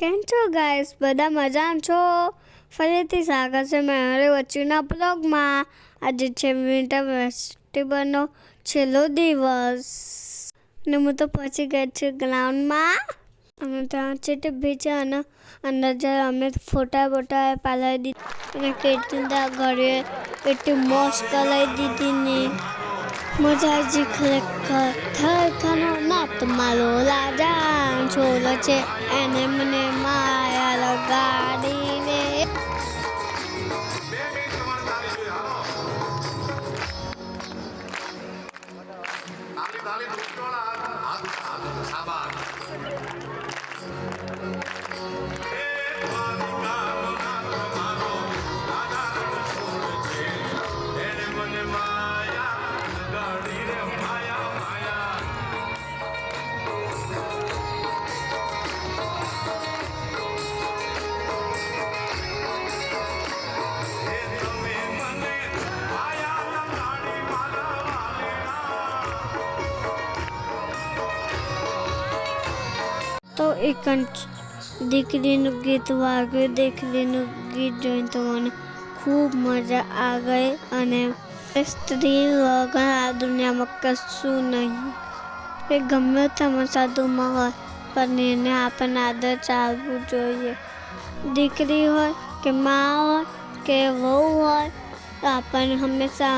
કેમ છો ગાઈસ? બધા મજામાં છો? ફરીથી સ્વાગત છે મારા વચ્ચેના બ્લોગમાં. આજે છે વિન્ટર ફેસ્ટિવલનો છેલ્લો દિવસ અને હું તો પહોંચી ગઈ છું ગ્રાઉન્ડમાં અને ત્યાં છે બીજા અને અંદર જ્યારે અમે ફોટા પાડી દીધી અને કેટલી ઘરે એટલી મોજ કરાવી દીધી ને મજા આવી ખરેખર. ખરેખરનો ના તો મારો રાજા છોલો છે એને મને માયા લગાડી રે. તો એક દીકરીનું ગીત વાગ્યું. દીકરીનું ગીત જોઈને તો મને ખૂબ મજા આ ગઈ અને સ્ત્રી વગર આ દુનિયામાં કશું નહીં. એ ગમે તેમાં સાધુમાં હોય પણ એને આપણને આદર ચાલવું જોઈએ. દીકરી હોય કે મા હોય કે વહુ હોય તો આપણને હંમેશા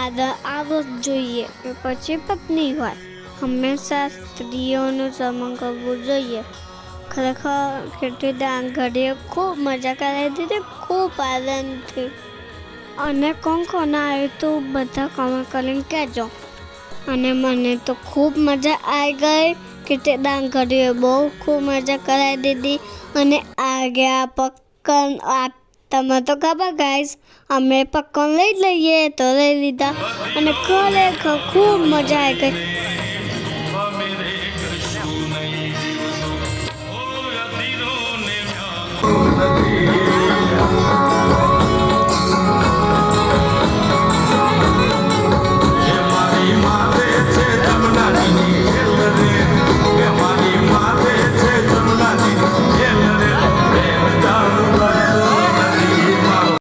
આદર આવવો જ જોઈએ. પછી પત્ની હોય હંમેશા સ્ત્રીઓનું સન્માન કરવું જોઈએ. ખરેખર કેટલી ઘડીએ ખૂબ મજા કરાવી દીધી, ખૂબ આનંદથી. અને કોણ આવ્યું તો બધા કમેન્ટ કરીને કહેજો. અને મને તો ખૂબ મજા આવી ગઈ. કેટલી ઘડીએ બહુ ખૂબ મજા કરાવી દીધી. અને આ ગયા પક્કન તમે તો ખબર ગાઈસ અમે પક્કન લઈ લઈએ તો લઈ લીધા અને ખરેખર ખૂબ મજા આવી ગઈ.